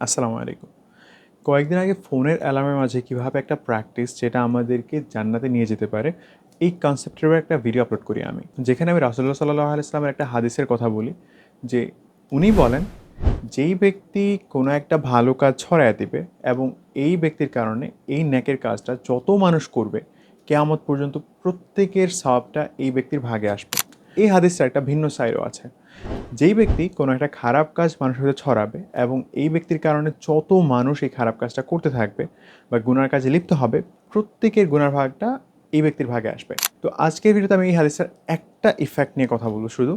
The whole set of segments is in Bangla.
আসসালামু আলাইকুম। কয়েকদিন আগে ফোনের অ্যালার্মের মাঝে কীভাবে একটা প্র্যাকটিস যেটা আমাদেরকে জান্নাতে নিয়ে যেতে পারে, এই কনসেপ্টের একটা ভিডিও আপলোড করি আমি। যেখানে আমি রাসূলুল্লাহ সাল্লাল্লাহু আলাইহি ওয়াসাল্লামের একটা হাদিসের কথা বলি যে, উনি বলেন, যেই ব্যক্তি কোনো একটা ভালো কাজ ছড়ায় দিবে এবং এই ব্যক্তির কারণে এই নেকের কাজটা যত মানুষ করবে, কিয়ামত পর্যন্ত প্রত্যেকের সওয়াবটা এই ব্যক্তির ভাগে আসবে। এই হাদিসটার একটা ভিন্ন সাইডও আছে। যেই ব্যক্তি কোনো একটা খারাপ কাজ মানুষের কাছে ছড়াবে এবং এই ব্যক্তির কারণে যত মানুষ এই খারাপ কাজটা করতে থাকবে বা গুনার কাজে লিপ্ত হবে, প্রত্যেকের গুনার ভাগটা এই ব্যক্তির ভাগে আসবে। তো আজকের ভিডিওতে আমি এই হাদিসের একটা ইফেক্ট নিয়ে কথা বলবো শুধু,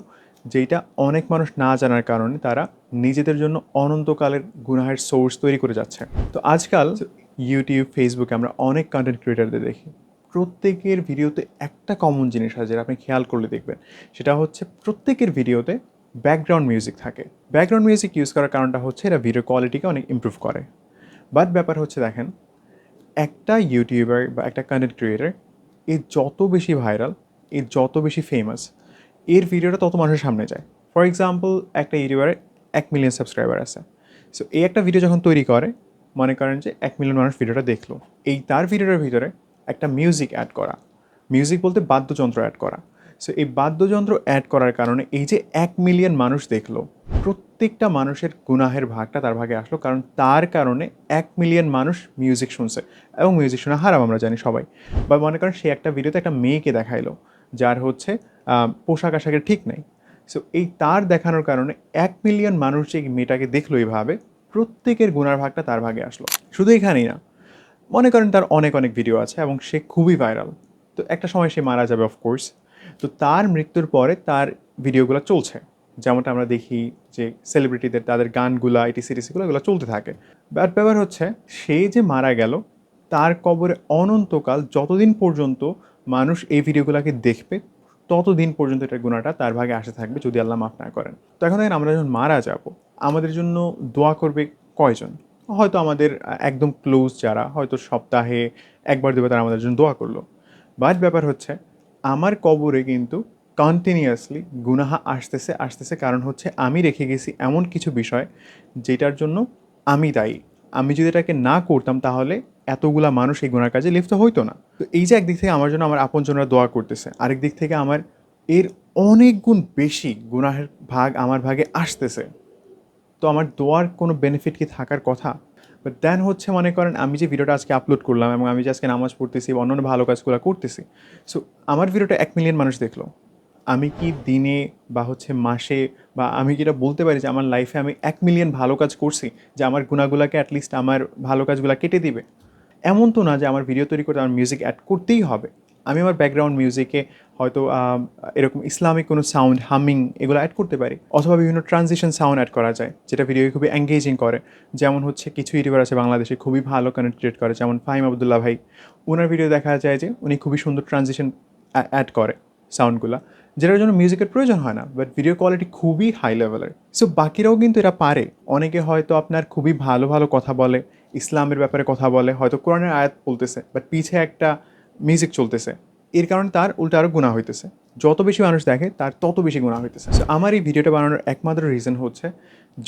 যেইটা অনেক মানুষ না জানার কারণে তারা নিজেদের জন্য অনন্তকালের গুনাহের সোর্স তৈরি করে যাচ্ছে। তো আজকাল ইউটিউব, ফেসবুকে আমরা অনেক কন্টেন্ট ক্রিয়েটারদের দেখি, প্রত্যেকের ভিডিওতে একটা কমন জিনিস আছে যেটা আপনি খেয়াল করলে দেখবেন, সেটা হচ্ছে প্রত্যেকের ভিডিওতে ব্যাকগ্রাউন্ড মিউজিক থাকে। ব্যাকগ্রাউন্ড মিউজিক ইউজ করার কারণটা হচ্ছে এরা ভিডিও কোয়ালিটিকে অনেক ইমপ্রুভ করে। বাট ব্যাপার হচ্ছে দেখেন, একটা ইউটিউবার বা একটা কন্টেন্ট ক্রিয়েটার এ যত বেশি ভাইরাল, এ যত বেশি ফেমাস, এর ভিডিওটা তত মানুষের সামনে যায়। ফর এক্সাম্পল, একটা ইউটিউবারের 1 মিলিয়ন সাবস্ক্রাইবার আছে। সো এই একটা ভিডিও যখন তৈরি করে, মনে করেন যে 1 মিলিয়ন মানুষ ভিডিওটা দেখলো, এই তার ভিডিওটার ভিতরে একটা মিউজিক অ্যাড করা, মিউজিক বলতে বাদ্যযন্ত্র অ্যাড করা। সো এই বাদ্যযন্ত্র অ্যাড করার কারণে এই যে 1 মিলিয়ন মানুষ দেখলো, প্রত্যেকটা মানুষের গুনাহের ভাগটা তার ভাগে আসলো, কারণ তার কারণে 1 মিলিয়ন মানুষ মিউজিক শুনছে এবং মিউজিক শোনা হারাম আমরা জানি সবাই। বা মনে করেন সে একটা ভিডিওতে একটা মেয়েকে দেখাইলো যার হচ্ছে পোশাক আশাকের ঠিক নেই। সো এই তার দেখানোর কারণে 1 মিলিয়ন মানুষ যে মেয়েটাকে দেখলো এইভাবে, প্রত্যেকের গুনার ভাগটা তার ভাগে আসলো। শুধু এখানেই না, মনে করেন তার অনেক অনেক ভিডিও আছে এবং সে খুবই ভাইরাল। তো একটা সময় সে মারা যাবে অফকোর্স। তো তার মৃত্যুর পরে তার ভিডিওগুলো চলছে, যেমনটা আমরা দেখি যে সেলিব্রিটিদের তাদের গানগুলা ইটিসিটিসিগুলো এগুলো চলতে থাকে। বাট ব্যাপার হচ্ছে, সে যে মারা গেল, তার কবরে অনন্তকাল যতদিন পর্যন্ত মানুষ এই ভিডিওগুলোকে দেখবে, ততদিন পর্যন্ত এটার গুণাটা তার ভাগে আসে থাকবে, যদি আল্লাহ মাফ না করেন। তো এখন দেখেন, আমরা যখন মারা যাব, আমাদের জন্য দোয়া করবে কয়জন? হয়তো আমাদের একদম ক্লোজ যারা, হয়তো সপ্তাহে একবার দুবার তারা আমাদের জন্য দোয়া করলো। বাট ব্যাপার হচ্ছে, আমার কবরে কিন্তু কন্টিনিউয়াসলি গুনাহা আসতেছে আসতেছে, কারণ হচ্ছে আমি রেখে গেছি এমন কিছু বিষয় যেটার জন্য আমি দায়ী। আমি যদি এটাকে না করতাম, তাহলে এতগুলা মানুষ এই গুনার কাজে লিপ্ত হইতো না। তো এই যে একদিক থেকে আমার জন্য আমার আপনজনরা দোয়া করতেছে, আরেক দিক থেকে আমার এর অনেক গুণ বেশি গুনাহের ভাগ আমার ভাগে আসতেছে। তো আমার দোয়ার কোনো বেনিফিট কি থাকার কথা? বাট দেন হচ্ছে, মনে করেন আমি যে ভিডিওটা আজকে আপলোড করলাম এবং আমি যে আজকে নামাজ পড়তেছি, অন্যান্য ভালো কাজগুলো করতেছি, সো আমার ভিডিওটা 1 মিলিয়ন মানুষ দেখলো। আমি কি দিনে বা হচ্ছে মাসে, বা আমি কি এটা বলতে পারি যে আমার লাইফে আমি 1 মিলিয়ন ভালো কাজ করছি, যে আমার গুণাগুলাকে অ্যাটলিস্ট আমার ভালো কাজগুলো কেটে দিবে? এমন তো না যে আমার ভিডিও তৈরি করতে আমার মিউজিক অ্যাড করতেই হবে। আমি আমার ব্যাকগ্রাউন্ড মিউজিকে হয়তো এরকম ইসলামিক কোনো সাউন্ড, হামিং, এগুলো অ্যাড করতে পারি, অথবা বিভিন্ন ট্রানজিশন সাউন্ড অ্যাড করা যায়, যেটা ভিডিওকে খুবই এঙ্গেজিং করে। যেমন হচ্ছে কিছু ইউটিউবার আছে বাংলাদেশে খুবই ভালো কন্টেন্ট ক্রিয়েট করে, যেমন ফাহিম আবদুল্লাহ ভাই। ওনার ভিডিও দেখা যায় যে উনি খুবই সুন্দর ট্রানজিশন অ্যাড করে সাউন্ডগুলা, যেটার জন্য মিউজিকের প্রয়োজন হয় না, বাট ভিডিও কোয়ালিটি খুবই হাই লেভেলের। সো বাকিরাও কিন্তু এরা পারে। অনেকে হয়তো আপনার খুবই ভালো ভালো কথা বলে, ইসলামের ব্যাপারে কথা বলে, হয়তো কোরআনের আয়াত বলতেছে, বাট পিছে একটা মিউজিক চলতেছে, এর কারণে তার উল্টা আরও গুনাহ হইতেছে। যত বেশি মানুষ দেখে, তার তত বেশি গুনাহ হইতেছে। সো আমার এই ভিডিওটা বানানোর একমাত্র রিজন হচ্ছে,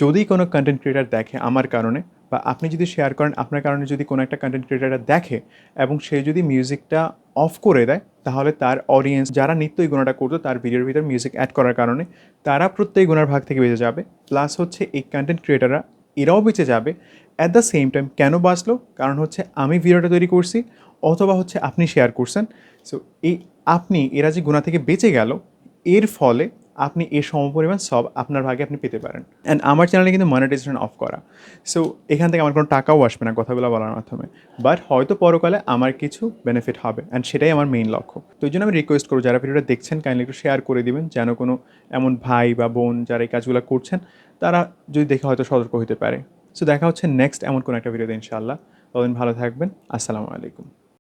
যদি কোনো কন্টেন্ট ক্রিয়েটার দেখে আমার কারণে, বা আপনি যদি শেয়ার করেন আপনার কারণে, যদি কোনো একটা কন্টেন্ট ক্রিয়েটার দেখে এবং সে যদি মিউজিকটা অফ করে দেয়, তাহলে তার অডিয়েন্স যারা নিত্য এই গুণাটা করতো, তার ভিডিওর ভিতর মিউজিক অ্যাড করার কারণে তারা প্রত্যেক গুণার ভাগ থেকে বেঁচে যাবে। প্লাস হচ্ছে এই কন্টেন্ট ক্রিয়েটাররা এরাও বেঁচে যাবে। অ্যাট দ্য সেম টাইম কেন বাঁচলো? কারণ হচ্ছে আমি ভিডিওটা তৈরি করছি, অথবা হচ্ছে আপনি শেয়ার করছেন। সো এই আপনি, এরা যে গুণা থেকে বেঁচে গেল, এর ফলে আপনি এর সমপরিমাণ সব আপনার ভাগে আপনি পেতে পারেন। অ্যান্ড আমার চ্যানেলে কিন্তু মনিটাইজেশন অফ করা। সো এখান থেকে আমার কোনো টাকাও আসবে না কথাগুলো বলার মাধ্যমে, বাট হয়তো পরকালে আমার কিছু বেনিফিট হবে, অ্যান্ড সেটাই আমার মেইন লক্ষ্য। তো এই জন্য আমি রিকোয়েস্ট করবো, যারা ভিডিওটা দেখছেন কাইন্ডলি একটু শেয়ার করে দিবেন, যেন কোনো এমন ভাই বা বোন যারা এই কাজগুলো করছেন, তারা যদি দেখে হয়তো সতর্ক হতে পারে। সো দেখা হচ্ছে নেক্সট এমন কোনো একটা ভিডিওতে ইনশাআল্লাহ। ততদিন ভালো থাকবেন। আসসালামু আলাইকুম।